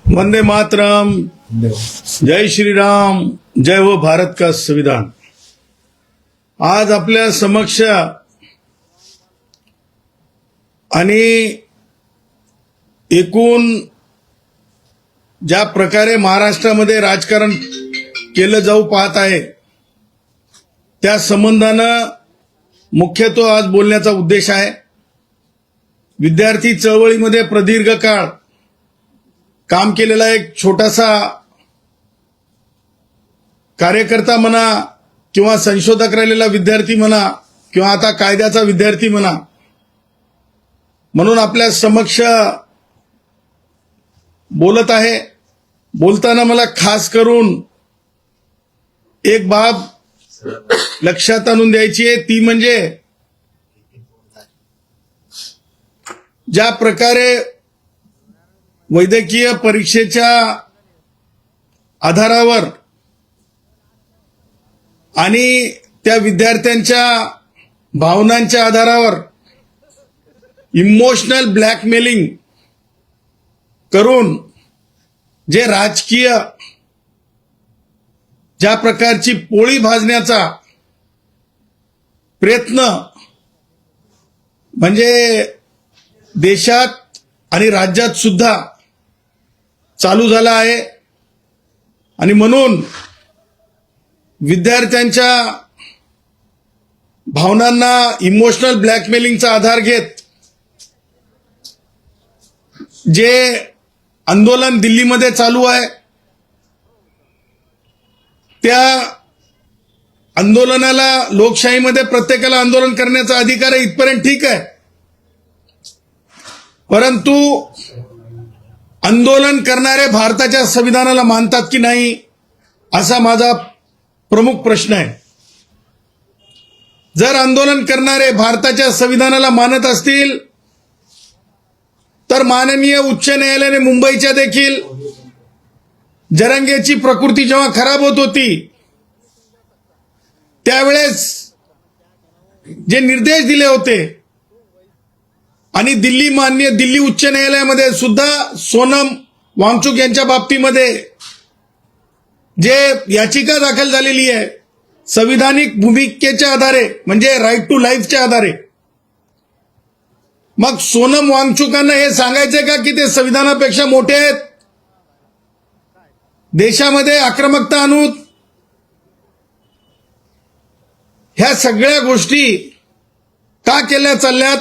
वंदे मातरम, जय श्री राम, जय हो भारत का संविधान। आज आपल्या समक्ष आणि एकूण ज्या प्रकारे महाराष्ट्रामध्ये राजकारण केलं जाऊ पाहत आहे त्या संबंधानं मुख्यत्वे आज बोलण्याचा उद्देश आहे। विद्यार्थी चळवळीमध्ये प्रदीर्घ काळ काम केलेला एक छोटासा कार्यकर्ता म्हणा किंवा संशोधक राहिलेला विद्यार्थी म्हणा किंवा आता कायद्याचा विद्यार्थी म्हणा, म्हणून आपल्या समक्ष बोलत आहे। बोलताना मला खास करून एक बाब लक्षात आणून द्यायची आहे, ती म्हणजे ज्या प्रकारे वैद्यकीय परीक्षेच्या आधारावर आणि त्या विद्यार्थ्यांच्या भावनांच्या आधारावर इमोशनल ब्लॅकमेलिंग करून जे राजकीय ज्या प्रकारची पोळी भाजण्याचा प्रयत्न म्हणजे देशात आणि राज्यात सुद्धा चालू झाला आहे, आणि म्हणून विद्यार्थ्यांच्या भावनांना इमोशनल ब्लॅकमेलिंगचा आधार घेत जे आंदोलन दिल्लीमध्ये चालू आहे, त्या आंदोलनाला लोकशाहीमध्ये प्रत्येकाला आंदोलन करण्याचा अधिकार आहे, इथपर्यंत ठीक आहे। परंतु आंदोलन करणारे भारताच्या संविधानाला मानतात की नाही, असा माझा प्रमुख प्रश्न आहे। जर आंदोलन करणारे भारताच्या संविधानाला मानत असतील तर माननीय उच्च न्यायालयाने मुंबईच्या देखील जरांगेची प्रकृती जेव्हा खराब होत होती त्यावेळेस जे निर्देश दिले होते, आणि दिल्ली उच्च न्यायालयामध्ये सुद्धा सोनम वांगचुक यांच्या बाबतीमध्ये जे याचिका दाखल झालेली आहे संविधानिक भूमिकेच्या आधारे, म्हणजे राईट टू लाईफच्या आधारे, मग सोनम वांगचुकांना हे सांगायचंय का की ते संविधानापेक्षा मोठे आहेत, देशामध्ये आक्रमकता आणून ह्या सगळ्या गोष्टी का केल्या चालल्यात,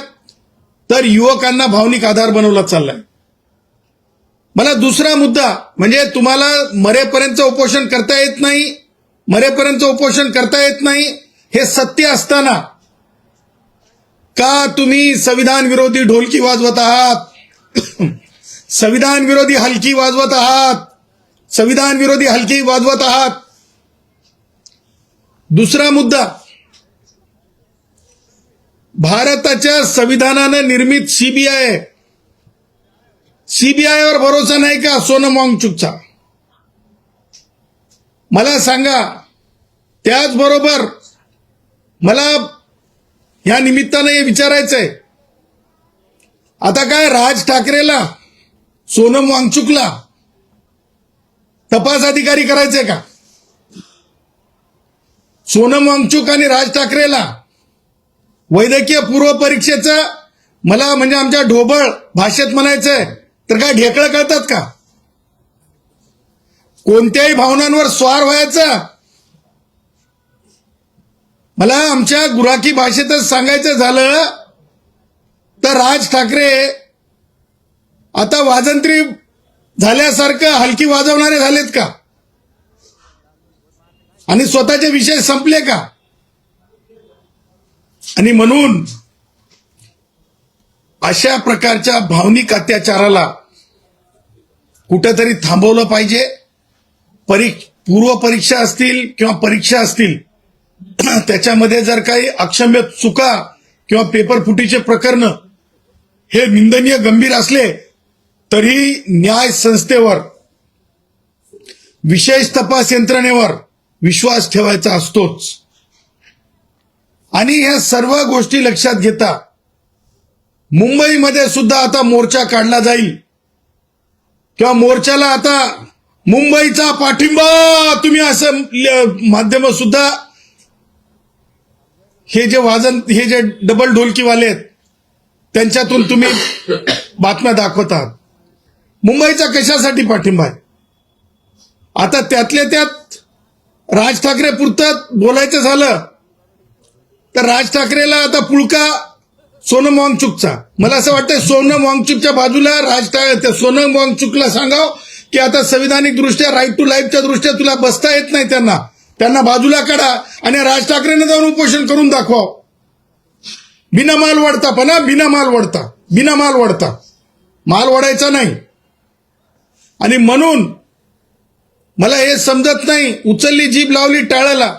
तर युवकांना भावनिक आधार बनवला चाललाय। मला दुसरा मुद्दा म्हणजे तुम्हाला मरेपर्यंत उपोषण करता येत नाही, मरेपर्यंत उपोषण करता येत नाही हे सत्य असताना का तुम्ही संविधान विरोधी ढोलकी वाजवत आहात, संविधान विरोधी हलकी वाजवत आहात, संविधान विरोधी हलकी वाजवत आहात। दुसरा मुद्दा, भारताच्या संविधानाने निर्मित सीबीआयवर भरोसा नाही का सोनम वांगचुकचा? मला सांगा। त्याचबरोबर मला या निमित्ताने हे विचारायचंय, आता काय राज ठाकरेला सोनम वांगचुकला तपास अधिकारी करायचंय का? सोनम वांगचुक आणि राज ठाकरेला वैद्यकीय पूर्व परीक्षेचं मला म्हणजे आमच्या ढोबळ भाषेत म्हणायचंय तर काय ढेकळं कळतात का? कोणत्याही भावनांवर स्वार व्हायचं? मला आमच्या गुराखी भाषेतच सांगायचं झालं तर राज ठाकरे आता वाजंत्री झाल्यासारखं हलकी वाजवणारे झालेत का? आणि स्वतःचे विषय संपले का? आणि म्हणून अशा प्रकारच्या भावनिक अत्याचाराला कुठेतरी थांबवलं पाहिजे। पूर्व परीक्षा असतील किंवा परीक्षा असतील त्याच्यामध्ये जर काही अक्षम्य चुका किंवा पेपर फुटीचे प्रकरण हे निंदनीय गंभीर असले तरी न्याय संस्थेवर, विशेष तपास यंत्रणेवर विश्वास ठेवायचा असतोच। आणि ह्या सर्व गोष्टी लक्षात घेता मुंबईमध्ये सुद्धा आता मोर्चा काढला जाईल किंवा मोर्चाला आता मुंबईचा पाठिंबा तुम्ही असं माध्यम सुद्धा हे जे डबल ढोलकीवाले आहेत त्यांच्यातून तुम्ही बातम्या दाखवतात. मुंबईचा कशासाठी पाठिंबा आहे? आता त्यातल्या त्यात राज ठाकरे पुरतं बोलायचं झालं तर राज ठाकरेला आता पुळका सोनम वांगचुकचा. मला असं वाटतं सोनम वांगचुकच्या बाजूला त्या सोनम वांगचुकला सांगाव की आता संविधानिक दृष्ट्या राईट टू लाईफच्या दृष्ट्या तुला बसता येत नाही, त्यांना बाजूला काढा आणि राज ठाकरेंना जाऊन उपोषण करून दाखवा. बिना माल वडता माल वडायचा नाही. आणि म्हणून मला हे समजत नाही, उचलली जीभ लावली टाळाला,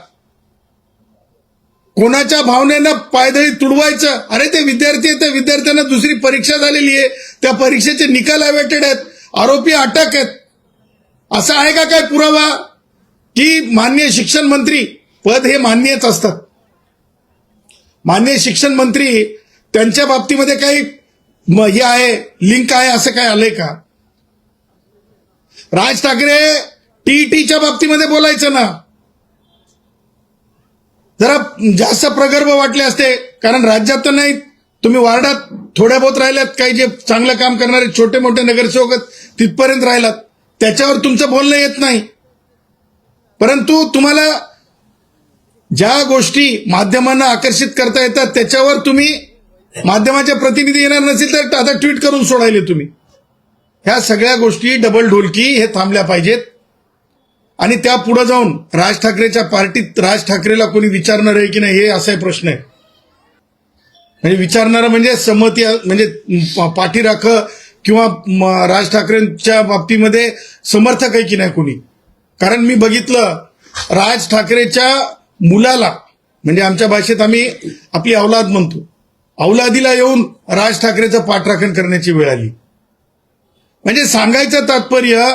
कोणाच्या भावनेनं पायदळी तुडवायचं. अरे ते विद्यार्थी आहेत, त्या विद्यार्थ्यांना दुसरी परीक्षा झालेली आहे, त्या परीक्षेचे निकाल अवेटेड आहेत, आरोपी अटक आहेत. असं आहे का काय पुरावा की माननीय शिक्षण मंत्री पद हे मान्यच असतात? माननीय शिक्षण मंत्री त्यांच्या बाबतीमध्ये काही हे आहे, लिंक आहे, असं काय आलंय का? राज ठाकरे टीईटीच्या बाबतीमध्ये बोलायचं ना, जरा जास्त प्रगल्भ वाटले असते. कारण राज्यात तर नाही, तुम्ही वार्डात थोड्या बहुत राहिल्यात, काही जे चांगलं काम करणारे छोटे मोठे नगरसेवक तिथपर्यंत राहिलात, त्याच्यावर तुमचं बोलणं येत नाही. परंतु तुम्हाला ज्या गोष्टी माध्यमांना आकर्षित करता येतात त्याच्यावर तुम्ही माध्यमाचे प्रतिनिधी येणार नसेल तर आता ट्विट करून सोडायले तुम्ही. ह्या सगळ्या गोष्टी डबल ढोलकी हे थांबल्या पाहिजेत. आणि त्या पुढे जाऊन राज ठाकरेच्या पार्टीत राज ठाकरेला कोणी विचारणार आहे की नाही हे असा प्रश्न आहे. म्हणजे विचारणारा म्हणजे संमती म्हणजे पाठीराख किंवा राज ठाकरेंच्या बाबतीमध्ये समर्थक आहे की नाही कोणी. कारण मी बघितलं राज ठाकरेच्या मुलाला, म्हणजे आमच्या भाषेत आम्ही आपली औलाद म्हणतो, औलादीला येऊन राज ठाकरेचं पाठराखण करण्याची वेळ आली. म्हणजे सांगायचं तात्पर्य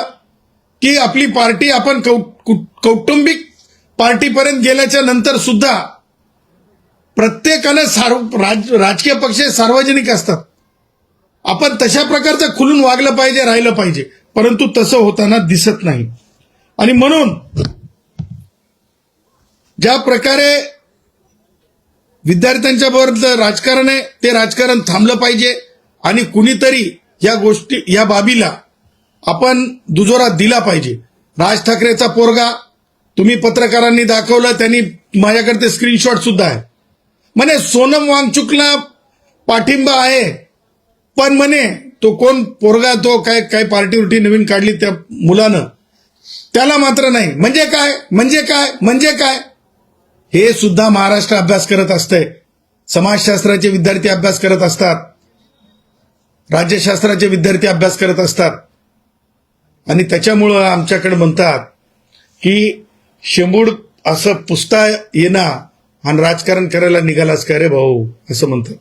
की आपली पार्टी आपण कौटुंबिक पार्टीपर्यंत गेल्याच्या नंतर सुद्धा प्रत्येकानं राजकीय पक्ष सार्वजनिक असतात. आपण तशा प्रकारचं खुलून वागलं पाहिजे, राहिलं पाहिजे, परंतु तसं होताना दिसत नाही. आणि म्हणून ज्या प्रकारे विद्यार्थ्यांच्या बरोबर राजकारण आहे ते राजकारण थांबलं पाहिजे. आणि कुणीतरी या गोष्टी या बाबीला आपण दुजोरा दिला पाहिजे. राज ठाकरेचा पोरगा तुम्ही पत्रकारांनी दाखवलं, त्यांनी माझ्याकडे ते स्क्रीनशॉट सुद्धा आहे. म्हणे सोनम वांगचुकला पाठिंबा आहे, पण म्हणे तो कोण पोरगा, तो काय पार्टी नवीन काढली त्या मुलानं, त्याला मात्र नाही. म्हणजे काय हे सुद्धा महाराष्ट्र अभ्यास करत असतंय. समाजशास्त्राचे विद्यार्थी अभ्यास करत असतात, राज्यशास्त्राचे विद्यार्थी अभ्यास करत असतात. आणि त्याच्यामुळं आमच्याकडे म्हणतात की शेंबूड असं पुसता येणार आणि राजकारण करायला निघालास का रे भाऊ, असं म्हणतात.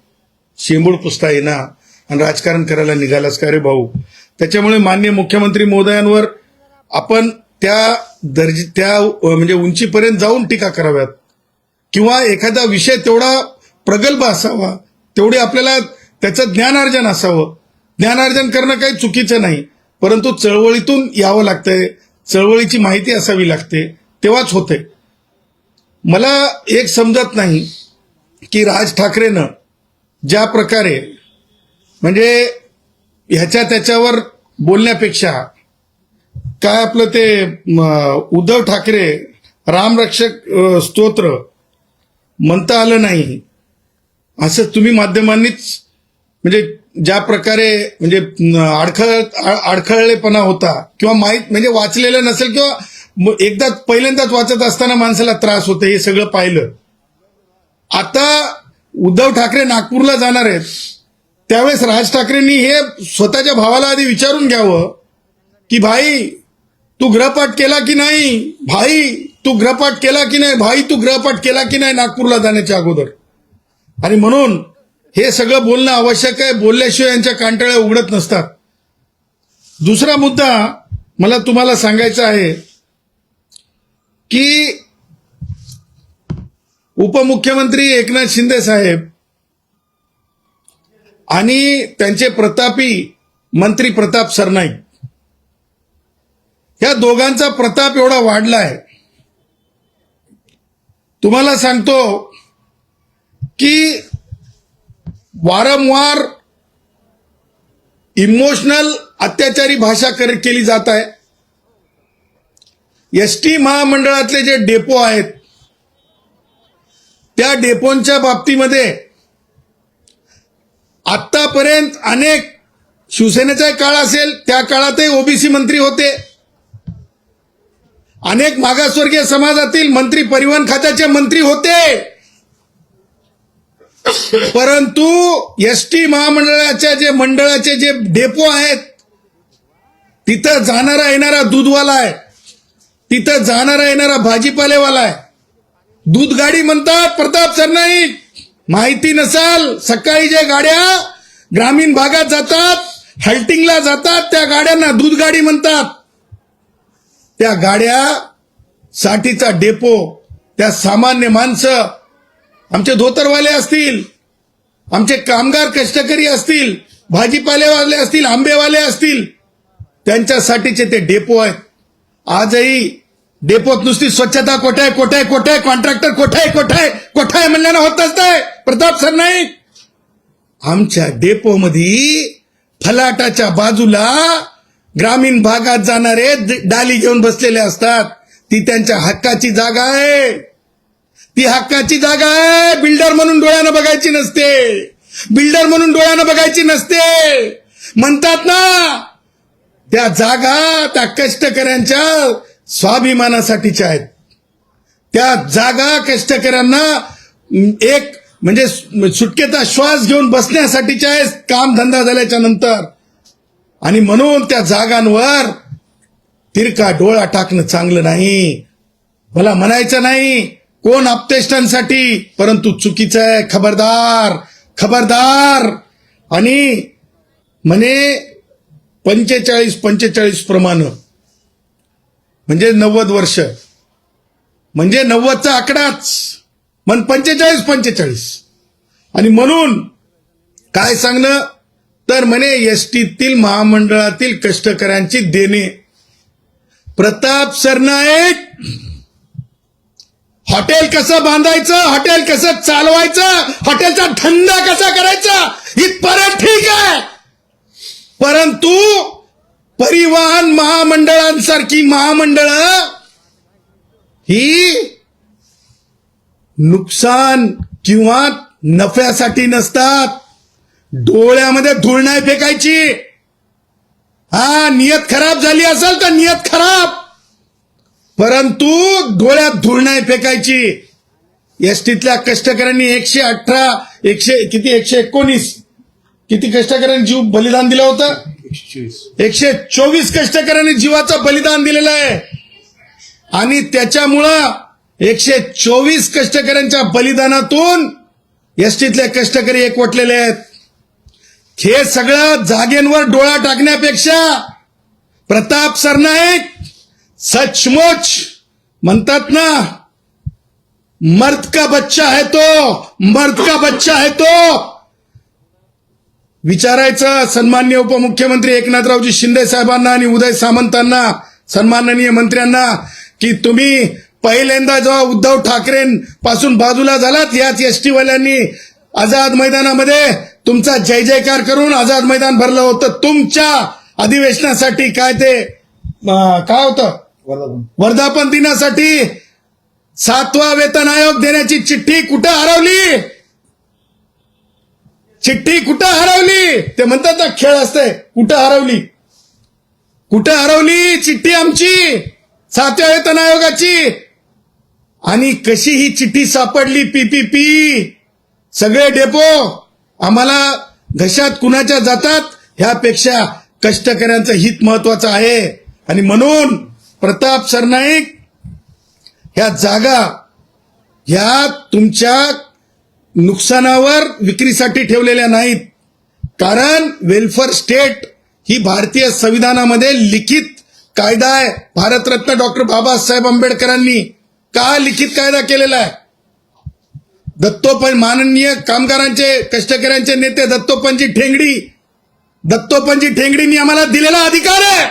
शेंबूड पुसता येणार आणि राजकारण करायला निघालास का रे भाऊ. त्याच्यामुळे माननीय मुख्यमंत्री महोदयांवर आपण त्या म्हणजे उंचीपर्यंत जाऊन टीका कराव्यात, किंवा एखादा विषय तेवढा प्रगल्भ असावा, तेवढे आपल्याला त्याचं ज्ञानार्जन असावं. ज्ञानार्जन करणं काही चुकीचं नाही, परंतु चळवळीतून यावं लागतंय, चळवळीची माहिती असावी लागते, तेव्हाच होते. मला एक समजत नाही की राज ठाकरेनं ज्या प्रकारे म्हणजे त्याच्यावर बोलण्यापेक्षा काय आपलं ते उद्धव ठाकरे रामरक्षक स्तोत्र म्हणता आलं नाही असं तुम्ही माध्यमांनीच, म्हणजे ज्या प्रकारे म्हणजे अडखळलेपणा होता किंवा माहीत म्हणजे वाचलेलं नसेल किंवा पहिल्यांदाच वाचत असताना माणसाला त्रास होते, हे सगळं पाहिलं. आता उद्धव ठाकरे नागपूरला जाणार आहेत, त्यावेळेस राज ठाकरेंनी हे स्वतःच्या भावाला आधी विचारून घ्यावं की भाई तू गृहपाठ केला की नाही, तू गृहपाठ केला की नाही नागपूरला जाण्याच्या अगोदर. आणि म्हणून हे सगळं बोलणं आवश्यक आहे, बोलल्याशिवाय यांच्या कांटाळ्या उघडत नसतात. दुसरा मुद्दा मला तुम्हाला सांगायचा आहे की उपमुख्यमंत्री एकनाथ शिंदे साहेब आणि त्यांचे प्रतापी मंत्री प्रताप सरनाईक ह्या दोघांचा प्रताप एवढा वाढलाय. तुम्हाला सांगतो की वारंवार इमोशनल अत्याचारी भाषा केली जात आहे. एसटी महामंडळातले जे डेपो आहेत त्या डेपोंच्या बाबतीमध्ये आतापर्यंत अनेक शिवसेनेचा काळ असेल त्या काळातही ओबीसी मंत्री होते. अनेक मागासवर्गीय समाजातील मंत्री परिवहन खात्याचे मंत्री होते. परंतु एसटी मंडळाचे जे डेपो आहेत तिथं जाणारा येणारा दूधवाला आहे, तिथं जाणारा येणारा भाजीपालेवाला आहे. दूध गाडी म्हणतात प्रताप सरनाईक. माहिती नसाल, सकाळी जे गाड्या ग्रामीण भागात जातात, हल्टिंगला जातात, त्या गाड्यांना दूध गाडी म्हणतात. त्या गाड्या साठीचा डेपो, त्या सामान्य माणसं, आमचे धोतरवाले असतील, आमचे कामगार कष्टकरी असतील, भाजीपालेवाले असतील, आंबेवाले असतील, त्यांच्यासाठीचे ते डेपो आहेत. आजही डेपोत नुसती स्वच्छता कोठाय कॉन्ट्रॅक्टर कोठाय म्हणल्यानं होत असतंय प्रताप सरनाईक. आमच्या डेपोमध्ये फलाटाच्या बाजूला ग्रामीण भागात जाणारे डाली घेऊन बसलेले असतात. ती त्यांच्या हक्काची जागा आहे, ती हक्काची जागा आहे. बिल्डर म्हणून डोळ्यानं बघायची नसते, म्हणतात ना. त्या जागा त्या कष्टकऱ्यांच्या स्वाभिमानासाठीच्या आहेत. त्या जागा कष्टकऱ्यांना एक म्हणजे सुटकेचा श्वास घेऊन बसण्यासाठीच्या आहेत काम धंदा झाल्याच्या नंतर. आणि म्हणून त्या जागांवर तिरका डोळा टाकणं चांगलं नाही. मला म्हणायचं नाही कोण आपतेष्टांसाठी, परंतु चुकीचं आहे. खबरदार. आणि म्हणे 45 प्रमाणे म्हणजे 90 वर्ष, म्हणजे 90चा आकडाच, मन 45. आणि म्हणून काय सांगणं तर म्हणे एसटीतील महामंडळातील कष्टकऱ्यांची देणे. प्रताप सरनाईक, हॉटेल कसं बांधायचं, हॉटेल कसं चालवायचं, हॉटेलचा धंदा कसा करायचा इथपर्यंत ठीक आहे. परंतु परिवहन महामंडळांसारखी महामंडळ ही नुकसान किंवा नफ्यासाठी नसतात. डोळ्यामध्ये धूळ नाही फेकायची. नियत खराब झाली असेल तर नियत खराब, परंतु डोळ्यात धूळ नाही फेकायची. एसटीतल्या कष्टकऱ्यांनी 119 किती कष्टकऱ्यांनी जीव बलिदान दिलं होतं? 124 कष्टकऱ्यांनी जीवाचं बलिदान दिलेलं आहे. आणि त्याच्यामुळं 124 कष्टकऱ्यांच्या बलिदानातून एसटीतले कष्टकरी एकवटलेले आहेत. हे सगळं जागेंवर डोळा टाकण्यापेक्षा प्रताप सरनाईक सचमुच म्हणतात ना, मर्द का बच्चा है तो विचारायचं सन्माननीय उपमुख्यमंत्री एकनाथरावजी शिंदे साहेबांना आणि उदय सामंतांना, सन्माननीय मंत्र्यांना, की तुम्ही पहिल्यांदा जेव्हा उद्धव ठाकरेंपासून बाजूला झालात, याच एसटीवाल्यांनी आझाद मैदानामध्ये तुमचा जय जयकार करून आझाद मैदान भरलं होतं. तुमच्या अधिवेशनासाठी काय होतं, वर्धापन दिनासाठी 7वा वेतन आयोग देण्याची चिठ्ठी कुठं हरवली? ते म्हणतात ना खेळ असते, कुठं हरवली चिठ्ठी आमची 7व्या वेतन आयोगाची. आणि कशी ही चिठ्ठी सापडली? पीपीपी. सगळे डेपो आम्हाला घशात कुणाच्या जातात ह्यापेक्षा कष्टकऱ्यांचं हित महत्वाचं आहे. आणि म्हणून प्रताप सरनाईक, ह्या जागा ह्या तुमच्या नुकसानावर विक्रीसाठी ठेवलेल्या नाहीत. कारण वेलफेअर स्टेट ही भारतीय संविधानामध्ये लिखित कायदा आहे. भारतरत्न डॉक्टर बाबासाहेब आंबेडकरांनी का लिखित कायदा केलेला आहे? माननीय कामगारांचे कष्टकऱ्यांचे नेते दत्तोपंतजी ठेंगडींनी आम्हाला दिलेला अधिकार आहे.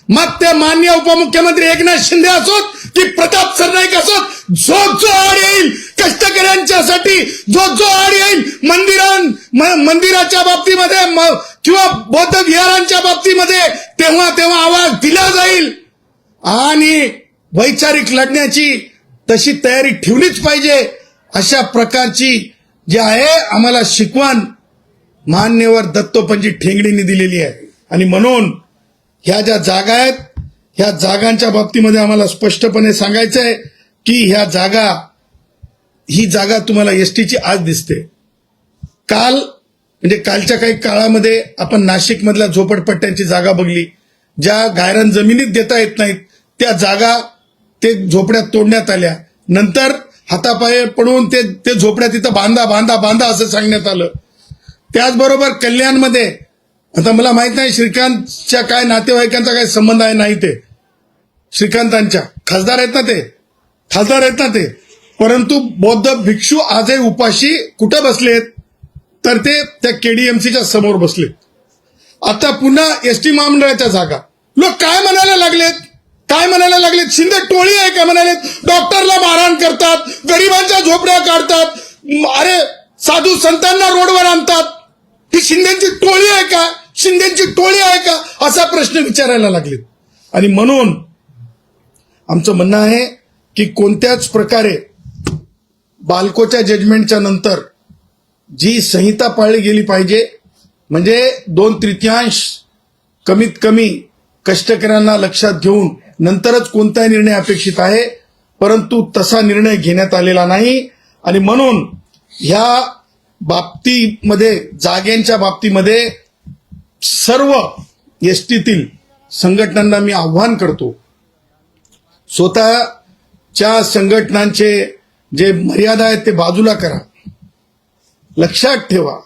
मग ते माननीय उपमुख्यमंत्री एकनाथ शिंदे असोत की प्रताप सरनाईक असोत, जो आड येईल कष्टकऱ्यांच्यासाठी, जो आड येईल मंदिराच्या बाबतीमध्ये किंवा बौद्ध विहारांच्या बाबतीमध्ये तेव्हा आवाज दिला जाईल. आणि वैचारिक लढण्याची तशी तयारी ठेवलीच पाहिजे. अशा प्रकारची जी आहे आम्हाला शिकवण मान्यवर दत्तोपंत ठेंगडींनी दिलेली आहे. आणि म्हणून ह्या ज्या जागा आहेत, ह्या जागांच्या बाबतीमध्ये आम्हाला स्पष्टपणे सांगायचं आहे की ही जागा तुम्हाला एसटीची आज दिसते. कालच्या काही काळामध्ये आपण नाशिक मधल्या झोपडपट्ट्यांची जागा बघली, ज्या गायरान जमिनीत देता येत नाहीत त्या जागा ते झोपड्यात तोडण्यात आल्या. नंतर हातापाये पडून ते झोपड्या तिथं बांधा असं सांगण्यात आलं. त्याचबरोबर कल्याणमध्ये, आता मला माहित नाही श्रीकांतच्या काय नातेवाईकांचा काय संबंध आहे नाही, ते श्रीकांतांच्या खासदार आहेत ना ते, परंतु बौद्ध भिक्षू आजही उपाशी कुठं बसलेत तर ते त्या केडीएमसीच्या समोर बसलेत. आता पुन्हा एसटी महामंडळाच्या जागा लोक काय म्हणायला लागलेत, शिंदे टोळी आहे का म्हणालेत. डॉक्टरला मारहाण करतात, गरिबांच्या झोपड्या काढतात, अरे साधू संतांना रोडवर आणतात. ही शिंदेची टोळी आहे का असा प्रश्न विचारायला लागलेत. आणि म्हणून आमचं म्हणणं आहे की कोणत्याच प्रकारे बाल्कोच्या जजमेंटच्या नंतर जी संहिता पाळली गेली पाहिजे, म्हणजे 2/3 कमीत कमी कष्टकऱ्यांना लक्षात घेऊन नंतरच कोणताही निर्णय अपेक्षित आहे, परंतु तसा निर्णय घेण्यात आलेला नाही. आणि म्हणून ह्या बाबतीमध्ये, जागेंच्या बाबतीमध्ये सर्व एसटीतील संघटनांना मी आव्हान करतो, स्वतःच्या संघटनांचे जे मर्यादा आहेत ते बाजूला करा. लक्षात ठेवा,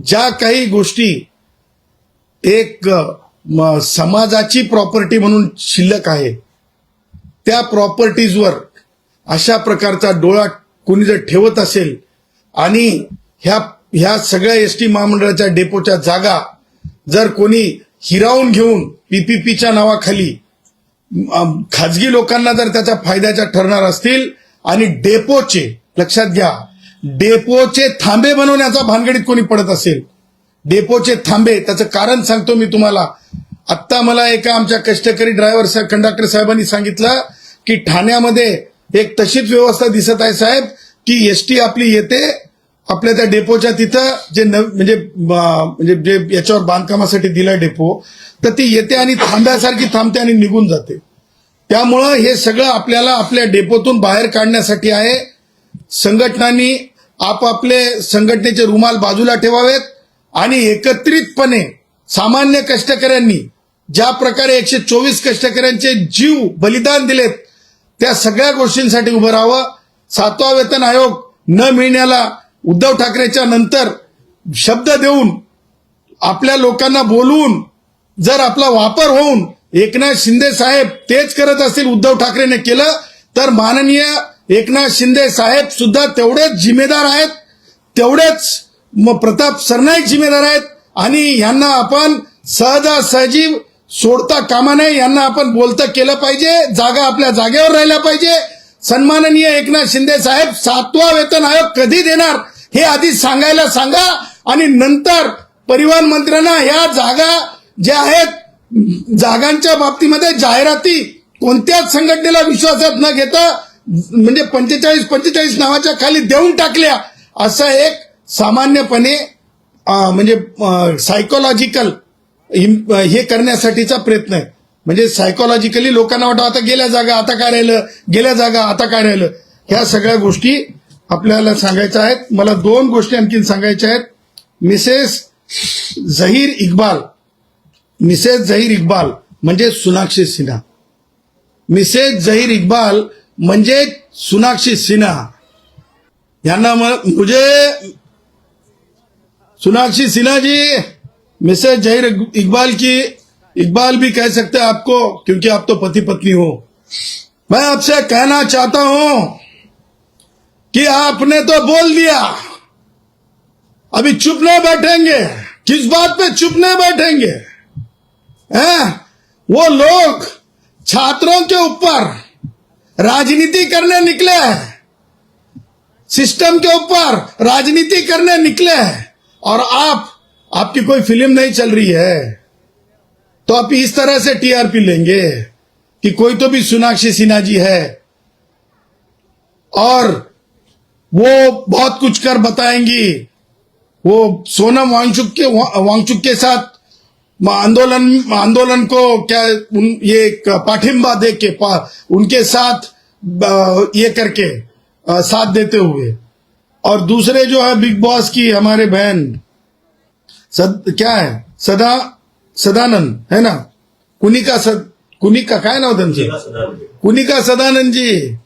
ज्या काही गोष्टी एक समाजाची प्रॉपर्टी म्हणून शिल्लक आहे, त्या प्रॉपर्टीजवर अशा प्रकारचा डोळा कोणी जर ठेवत असेल आणि ह्या सगळ्या एसटी महामंडळाच्या डेपोच्या जागा जर कोणी हिरावून घेऊन पीपीपीच्या नावाखाली खाजगी लोकांना जर त्याच्या फायद्याच्या ठरणार असतील आणि डेपोचे, लक्षात घ्या, डेपोचे थांबे बनवण्याचा भानगडीत कोणी पडत असेल, डेपोचे थांबे, त्याचं कारण सांगतो मी तुम्हाला. आत्ता मला एका आमच्या कष्टकरी ड्रायव्हर कंडक्टर साहेबांनी सांगितलं की ठाण्यामध्ये एक तशीच व्यवस्था दिसत आहे साहेब की एसटी आपली येते आपल्या त्या डेपोच्या तिथं म्हणजे जे याच्यावर बांधकामासाठी दिला डेपो, तर ती येते आणि थांब्यासारखी थांबते आणि निघून जाते. त्यामुळं हे सगळं आपल्याला आपल्या डेपोतून बाहेर काढण्यासाठी आहे. संघटनांनी आपापले संघटनेचे रुमाल बाजूला ठेवावेत आणि एकत्रितपणे सामान्य कष्टकऱ्यांनी ज्या प्रकारे 124 कष्टकऱ्यांचे जीव बलिदान दिलेत त्या सगळ्या गोष्टींसाठी उभं राहावं. 7वा वेतन आयोग न मिळण्याला उद्धव ठाकरेच्या नंतर शब्द देऊन आपल्या लोकांना बोलवून जर आपला वापर होऊन एकनाथ शिंदे साहेब तेच करत असतील उद्धव ठाकरेने केलं तर माननीय एकनाथ शिंदे साहेब सुद्धा तेवढेच जिम्मेदार आहेत, तेवढेच प्रताप सरनाईक जिम्मेदार आहेत. आणि यांना आपण सहजासहजी सोडता कामा नये, यांना आपण बोलतं केलं पाहिजे, जागा आपल्या जागेवर राहिल्या पाहिजे. सन्माननीय एकनाथ शिंदे साहेब 7वा वेतन आयोग कधी देणार हे आधी सांगायला सांगा आणि नंतर परिवहन मंत्र्यांना ह्या जागा ज्या आहेत जागांच्या बाबतीमध्ये जाहिराती कोणत्याच संघटनेला विश्वासात न घेता म्हणजे 45 नावाच्या खाली देऊन टाकल्या असं एक सामान्यपणे म्हणजे सायकोलॉजिकल हे करण्यासाठीचा प्रयत्न आहे. म्हणजे सायकोलॉजिकली लोकांना वाटतं आता गेल्या जागा आता काय राहिलं, ह्या सगळ्या गोष्टी आपल्याला सांगायच्या आहेत. मला 2 गोष्टी आणखीन सांगायच्या आहेत. मिसेस झहीर इक्बाल म्हणजे सोनाक्षी सिन्हा. मिसेस झहीर इक्बाल म्हणजे सोनाक्षी सिन्हा. यांना मुझे सोनाक्षी सिन्हा जी, मिसेस झहीर इकबाल भी कह सकते हैं आपको क्योंकि आप तो पति पत्नी हो. मैं आपसे कहना चाहता हूं कि आपने तो बोल दिया, अभी चुप नहीं बैठेंगे. किस बात पे चुप नहीं बैठेंगे हैं? वो लोग छात्रों के ऊपर राजनीति करने निकले हैं, सिस्टम के ऊपर राजनीति करने निकले हैं, और आपकी कोई फिल्म नहीं चल रही है तो आप इस तरह से टीआरपी लेंगे कि कोई तो भी सोनाक्षी सिन्हा जी है और वो बहुत कुछ कर बताएंगी, वो सोनम वांगचुक के साथ आंदोलन को क्या ये पाठिंबा दे के उनके साथ ये करके साथ देते हुए, और दूसरे जो है बिग बॉस की हमारे बहन क्या है सदानंद है ना, कुनिका काय नाव त्यांचं, कुनिका सदानंद जी,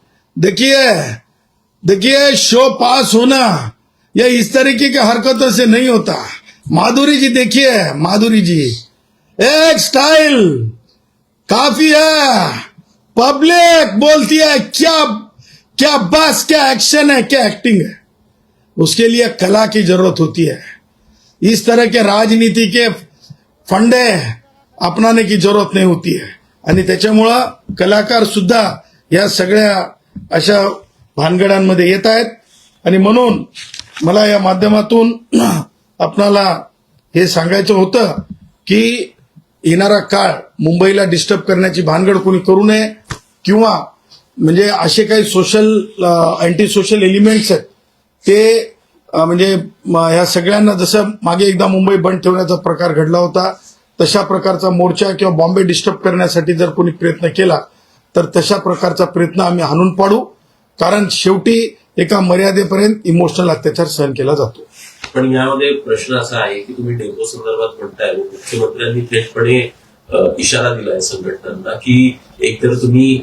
देखिए शो पास होना या इस तरीके की हरकतों से नहीं होता। माधुरी जी देखिए, माधुरी जी एक स्टाइल काफी है, पब्लिक बोलती है क्या बस, क्या एक्शन है, क्या एक्टिंग है, उसके लिए कला की जरूरत होती है। इस तरह के राजनीति के फंडे अपनाने की जरूरत नहीं होती है, आणि त्याच्यामुळं कलाकार सुद्धा या सगळ्या अशा भानगडांमध्ये येत आहेत। आणि म्हणून मला या माध्यमातून आपणाला हे सांगायचं होतं की येणारा काळ मुंबईला डिस्टर्ब करण्याची भानगड कोणी करू नये, किंवा म्हणजे असे काही अँटी सोशल एलिमेंट्स आहेत ते म्हणजे ह्या सगळ्यांना, जसं मागे एकदा मुंबई बंद ठेवण्याचा प्रकार घडला होता तशा प्रकारचा मोर्चा किंवा बॉम्बे डिस्टर्ब करण्यासाठी जर कोणी प्रयत्न केला तर तशा प्रकारचा प्रयत्न आम्ही हाणून पाडू, कारण शेवटी एका मर्यादेपर्यंत इमोशनल अत्याचार सहन केला जातो। पण यामध्ये प्रश्न असा आहे की तुम्ही डेपो संदर्भात म्हणताय, मुख्यमंत्र्यांनी थेटपणे इशारा दिलाय संघटनांना की एकतर तुम्ही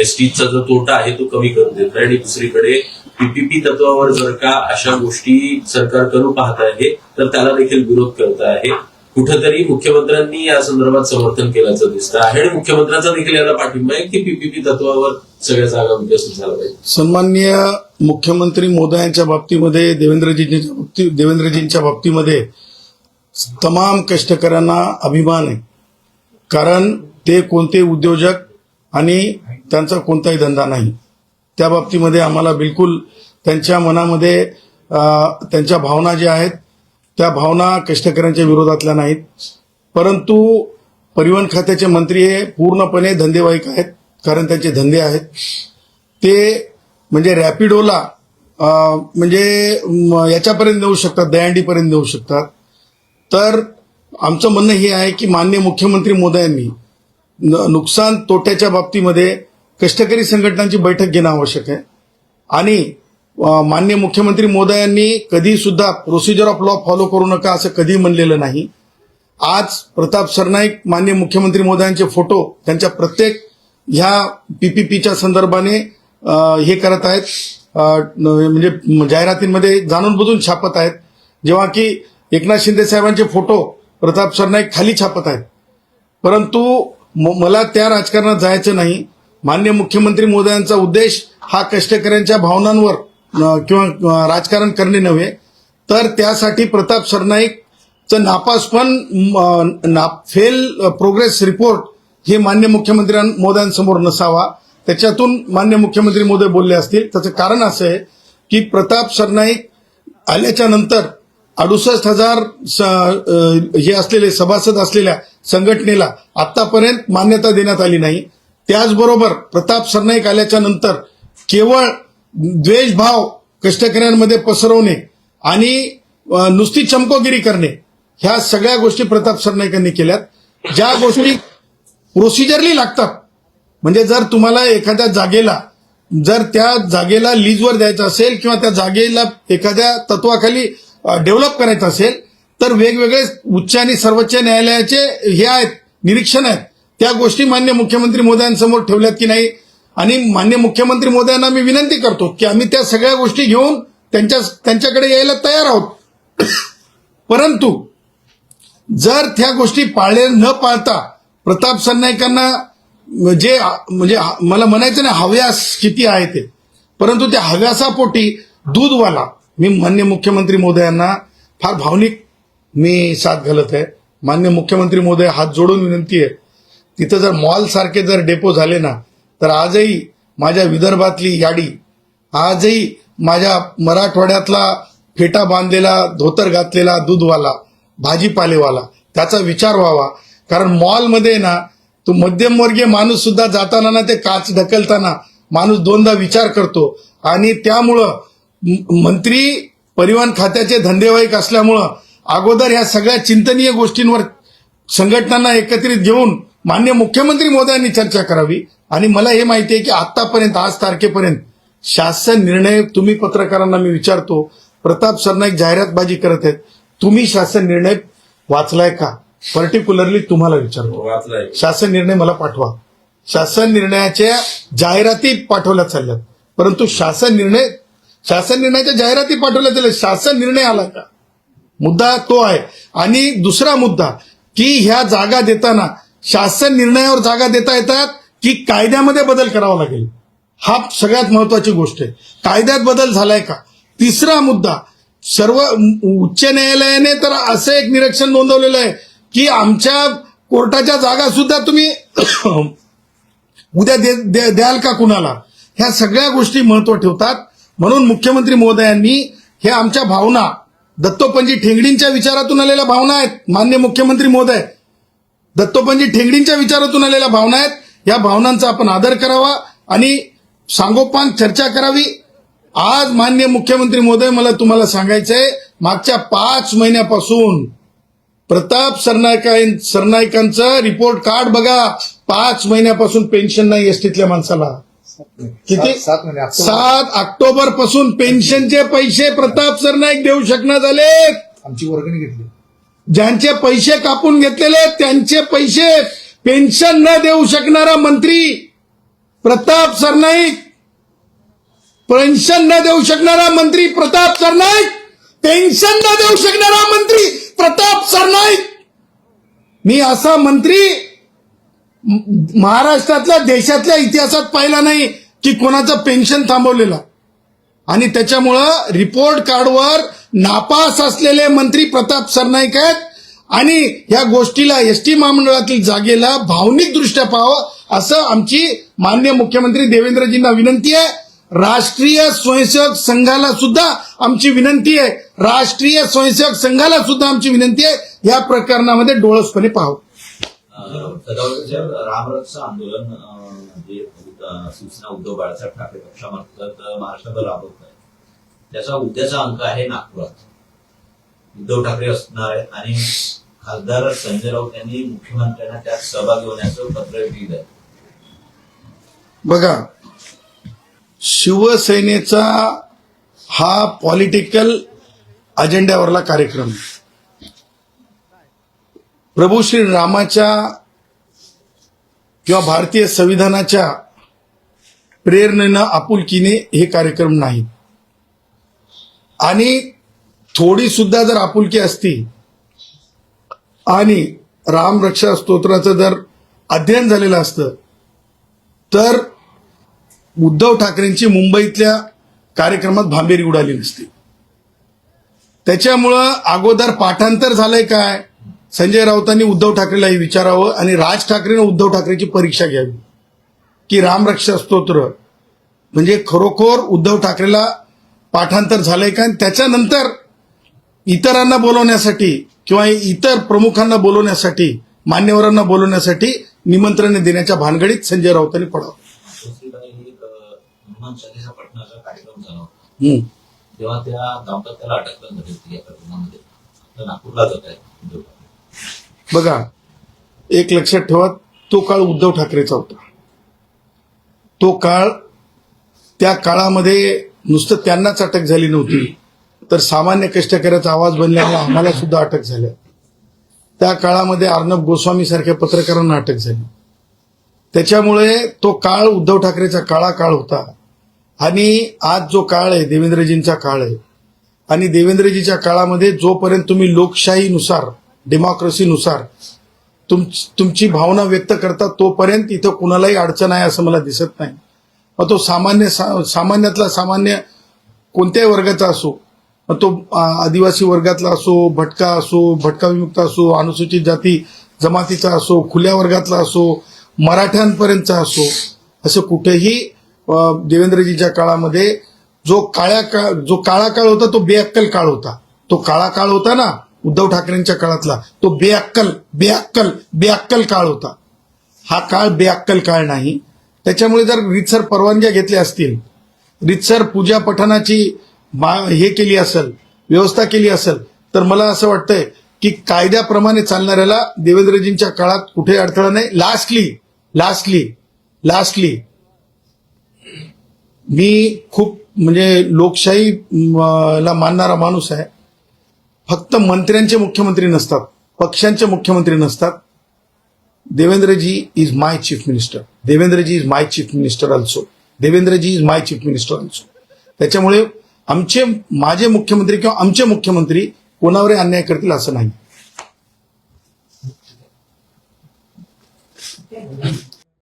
एसटीचा जो तोटा आहे तो कमी करून देत आहे, आणि दुसरीकडे पीपीपी तत्वावर जर का अशा गोष्टी सरकार करू पाहत आहे तर त्याला देखील विरोध करत आहे। कुठेतरी मुख्यमंत्र्यांनी या संदर्भात समर्थन केल्याचं दिसतं आहे, आणि मुख्यमंत्र्यांचा देखील याला पाठिंबा आहे की पीपीपी तत्वावर सगळ्या जागा विकसित झाला पाहिजे। सन्माननीय मुख्यमंत्री महोदयांच्या बाबतीमध्ये, देवेंद्रजींच्या बाबतीमध्ये तमाम कष्टकऱ्यांना अभिमान आहे, कारण ते कोणते उद्योजक आणि त्यांचा कोणताही धंदा नाही। त्या बाबतीमध्ये आम्हाला बिलकुल त्यांच्या मनामध्ये त्यांच्या भावना ज्या आहेत त्या भावना कष्टकऱ्यांच्या विरोधातल्या नाहीत, परंतु परिवहन खात्याचे मंत्री हे पूर्णपणे धंदेवाईक आहेत, कारण त्यांचे धंदे आहेत ते म्हणजे रॅपिडोला म्हणजे याच्यापर्यंत नेऊ शकतात, दहीहंडीपर्यंत नेऊ शकतात। तर आमचं म्हणणं हे आहे की माननीय मुख्यमंत्री महोदयांनी नुकसान तोट्याच्या बाबतीमध्ये कष्टकरी संघटनांची बैठक घेणं आवश्यक आहे, आणि माननीय मुख्यमंत्री महोदयांनी कधी सुद्धा प्रोसिजर ऑफ लॉ फॉलो करू नका असं कधी म्हणलेलं नाही। आज प्रताप सरनाईक माननीय मुख्यमंत्री महोदयांचे फोटो त्यांच्या प्रत्येक ह्या पीपीपीच्या संदर्भाने हे करत आहेत, म्हणजे जाहिरातींमध्ये जाणून बुजून छापत आहेत, जेव्हा की एकनाथ शिंदे साहेबांचे फोटो प्रताप सरनाईक खाली छापत आहेत। परंतु मला त्या राजकारणात जायचं नाही। माननीय मुख्यमंत्री महोदयांचा उद्देश हा कष्टकऱ्यांच्या भावनांवर किंवा राजकारण करणे नव्हे, तर त्यासाठी प्रताप सरनाईकचं नापासपण फेल प्रोग्रेस रिपोर्ट हे माननीय मुख्यमंत्री महोदयांसमोर नसावा। त्याच्यातून माननीय मुख्यमंत्री महोदय बोलले असतील, त्याचं कारण असं आहे की प्रताप सरनाईक आल्याच्या नंतर 68,000 हे असलेले सभासद असलेल्या संघटनेला आतापर्यंत मान्यता देण्यात आली नाही। त्याचबरोबर प्रताप सरनाईक आल्याच्या नंतर केवळ द्वेषभाव कष्टकऱ्यांमध्ये पसरवणे आणि नुसती चमकोगिरी करणे, ह्या सगळ्या गोष्टी प्रताप सरनाईकांनी केल्यात। ज्या गोष्टी प्रोसिजरली लागतात, म्हणजे जर तुम्हाला एखाद्या जागेला जर त्या जागेला लीजवर द्यायचं असेल किंवा त्या जागेला एखाद्या तत्वाखाली डेव्हलप करायचं असेल तर वेगवेगळे उच्च आणि सर्वोच्च न्यायालयाचे हे आहेत, निरीक्षण आहेत, त्या गोष्टी मान्य मुख्यमंत्री महोदयांसमोर ठेवल्यात की नाही। आणि मान्य मुख्यमंत्री महोदयांना मी विनंती करतो की आम्ही त्या सगळ्या गोष्टी घेऊन त्यांच्याकडे यायला तयार आहोत, परंतु जर त्या गोष्टी न पाळता प्रताप सरनाईकांना जे म्हणजे मला म्हणायचं नाही हव्यास किती आहे ते, परंतु त्या हव्यासापोटी दूधवाला, मी माननीय मुख्यमंत्री महोदयांना फार भावनिक मी साथ घालत आहे, माननीय मुख्यमंत्री महोदय हात जोडून विनंती आहे, तिथं जर मॉल सारखे जर डेपो झाले ना तर आजही माझ्या विदर्भातली याडी, आजही माझ्या मराठवाड्यातला फेटा बांधलेला, धोतर घातलेला दूधवाला, भाजीपालेवाला त्याचा विचार व्हावा. कारण मॉलमध्ये ना तो मध्यमवर्गीय माणूस सुद्धा जाताना ना ते काच ढकलताना माणूस दोनदा विचार करतो. आणि त्यामुळं मंत्री परिवहन खात्याचे धंदेवाईक असल्यामुळं अगोदर ह्या सगळ्या चिंतनीय गोष्टींवर संघटनांना एकत्रित घेऊन माननीय मुख्यमंत्री महोदयांनी चर्चा करावी. आणि मला हे माहिती आहे की आतापर्यंत, आज तारखेपर्यंत शासन निर्णय, तुम्ही पत्रकारांना मी विचारतो, प्रताप सरनाईक जाहिरातबाजी करत आहेत, तुम्ही शासन निर्णय वाचलाय का? पर्टिक्युलरली तुम्हाला विचारतो, वाचलाय. शासन निर्णय मला पाठवा. शासन निर्णयाच्या जाहिराती पाठवल्या चालल्यात, परंतु शासन निर्णयाच्या जाहिराती पाठवल्या चालल्या, शासन निर्णय आला का? मुद्दा तो आहे. आणि दुसरा मुद्दा की ह्या जागा देताना शासन निर्णयावर जागा देता येतात की कायद्यामध्ये बदल करावा लागेल, हा सगळ्यात महत्वाची गोष्ट आहे. कायद्यात बदल झालाय का? तिसरा मुद्दा, सर्व उच्च न्यायालयाने तर असं एक निरीक्षण नोंदवलेलं आहे की आमच्या कोर्टाच्या जागा सुद्धा तुम्ही उद्या द्याल का कुणाला? ह्या सगळ्या गोष्टी महत्व ठेवतात. म्हणून मुख्यमंत्री महोदयांनी हे आमच्या भावना, दत्तोपंत ठेंगडींच्या विचारातून आलेल्या भावना आहेत. माननीय मुख्यमंत्री महोदय, दत्तोपंत ठेंगडींच्या विचारातून आलेल्या भावना आहेत. या भावनांचा आपण आदर करावा आणि सांगोपांग चर्चा करावी. आज माननीय मुख्यमंत्री महोदय, मला तुम्हाला सांगायचंय, मागच्या 5 महिन्यापासून प्रताप सरनाईकांचं रिपोर्ट कार्ड बघा. 5 महिन्यापासून पेन्शन नाही एसटीतल्या माणसाला. किती? 7 ऑक्टोबर पासून पेन्शनचे पैसे प्रताप सरनाईक देऊ शकणार झाले. आमची वर्गणी घेतली. ज्यांचे पैसे कापून घेतलेले त्यांचे पैसे पेन्शन न देऊ शकणारा मंत्री प्रताप सरनाईक, पेन्शन न देऊ शकणारा मंत्री प्रताप सरनाईक, पेन्शन न देऊ शकणारा मंत्री प्रताप सरनाईक. मी असा मंत्री महाराष्ट्रातल्या, देशातल्या इतिहासात पाहिला नाही की कोणाचं पेन्शन थांबवलेलं. आणि त्याच्यामुळं रिपोर्ट कार्डवर नापास असलेले मंत्री प्रताप सरनाईक आहेत. आणि या गोष्टीला, एसटी महामंडळातील जागेला भावनिक दृष्ट्या पाहावं असं आमची माननीय मुख्यमंत्री देवेंद्रजींना विनंती आहे. राष्ट्रीय स्वयंसेवक संघाला सुद्धा आमची विनंती आहे, राष्ट्रीय स्वयंसेवक संघाला सुद्धा आमची विनंती आहे, या प्रकरणामध्ये डोळसपणे पाहावं. रामरक्षा आंदोलन जे शिवसेना उद्धव बाळासाहेब ठाकरे पक्षामार्फत महाराष्ट्रभर राबवत आहे, त्याचा उद्याचा अंक आहे नागपुरात. उद्धव ठाकरे असणार आहेत आणि खासदार संजय राऊत यांनी मुख्यमंत्र्यांना त्यात सहभागी होण्याचं पत्र लिहिलं आहे. बघा, शिवसेनेचा हा पॉलिटिकल अजेंड्यावरला कार्यक्रम, प्रभू श्री रामाच्या किंवा भारतीय संविधानाच्या प्रेरणेनं, आपुलकीने हे कार्यक्रम नाही. आणि थोडी सुद्धा जर आपुलकी असती आणि रामरक्षा स्तोत्राचं जर अध्ययन झालेलं असतं तर उद्धव ठाकरेंची मुंबईतल्या कार्यक्रमात भांबेरी उडाली नसती. त्याच्यामुळं अगोदर पाठांतर झालंय काय, संजय राऊतांनी उद्धव ठाकरेलाही विचारावं आणि राज ठाकरेनं उद्धव ठाकरेची परीक्षा घ्यावी की रामरक्षा स्तोत्र म्हणजे खरोखर उद्धव ठाकरेला पाठांतर झालंय का. आणि त्याच्यानंतर इतरांना बोलवण्यासाठी किंवा इतर प्रमुखांना बोलवण्यासाठी, मान्यवरांना बोलवण्यासाठी निमंत्रण देण्याच्या भानगडीत संजय राऊतांनी पडावं. हनुमान चालीसा पठणाचा कार्यक्रम झाला होता, तेव्हा त्या दाम्पत्याला अटक करण्यात आली होती या प्रकरणामध्ये. आता नागपूरला जात आहे. बघा, एक लक्षात ठेवा, तो काळ उद्धव ठाकरेचा होता. तो काळ, त्या काळामध्ये नुसतं त्यांनाच अटक झाली नव्हती तर सामान्य कष्टकऱ्याचा आवाज बनल्यामुळे आम्हाला सुद्धा अटक झाल्या. त्या काळामध्ये अर्णब गोस्वामी सारख्या पत्रकारांना अटक झाली. त्याच्यामुळे तो काळ उद्धव ठाकरेचा काळा काळ होता. आणि आज जो काळ आहे देवेंद्रजींचा काळ आहे. आणि देवेंद्रजीच्या काळामध्ये जोपर्यंत तुम्ही लोकशाहीनुसार, डेमोक्रेसीनुसार तुमची भावना व्यक्त करता तोपर्यंत इथं कुणालाही अडचण आहे असं मला दिसत नाही. मग तो सामान्यातला सामान्य कोणत्याही वर्गाचा असो, मग तो आदिवासी वर्गातला असो, भटका असो, भटका विमुक्त असो, अनुसूचित जाती जमातीचा असो, खुल्या वर्गातला असो, मराठ्यांपर्यंतचा असो, असं कुठेही देवेंद्रजीच्या काळामध्ये जो काळा काळ होता तो बेअक्कल काळ होता. तो काळा काळ होता ना उद्धव ठाकरेंच्या काळातला, तो बेअक्कल काळ होता. हा काळ बेअक्कल काळ नाही. त्याच्यामुळे जर रीतसर परवानग्या घेतल्या असतील, रीतसर पूजा पठणाची हे केली असेल, व्यवस्था केली असेल, तर मला असं वाटतंय की कायद्याप्रमाणे चालणाऱ्याला देवेंद्रजींच्या काळात कुठे अडथळा नाही. लास्टली मी खूप म्हणजे लोकशाही ला मानणारा माणूस आहे. फक्त मंत्र्यांचे मुख्यमंत्री नसतात, पक्षांचे मुख्यमंत्री नसतात. Devendraji is my chief minister. Devendraji is my chief minister also. त्याच्यामुळे माझे मुख्यमंत्री किंवा आमचे मुख्यमंत्री कोणावरही अन्याय करतील असं नाही.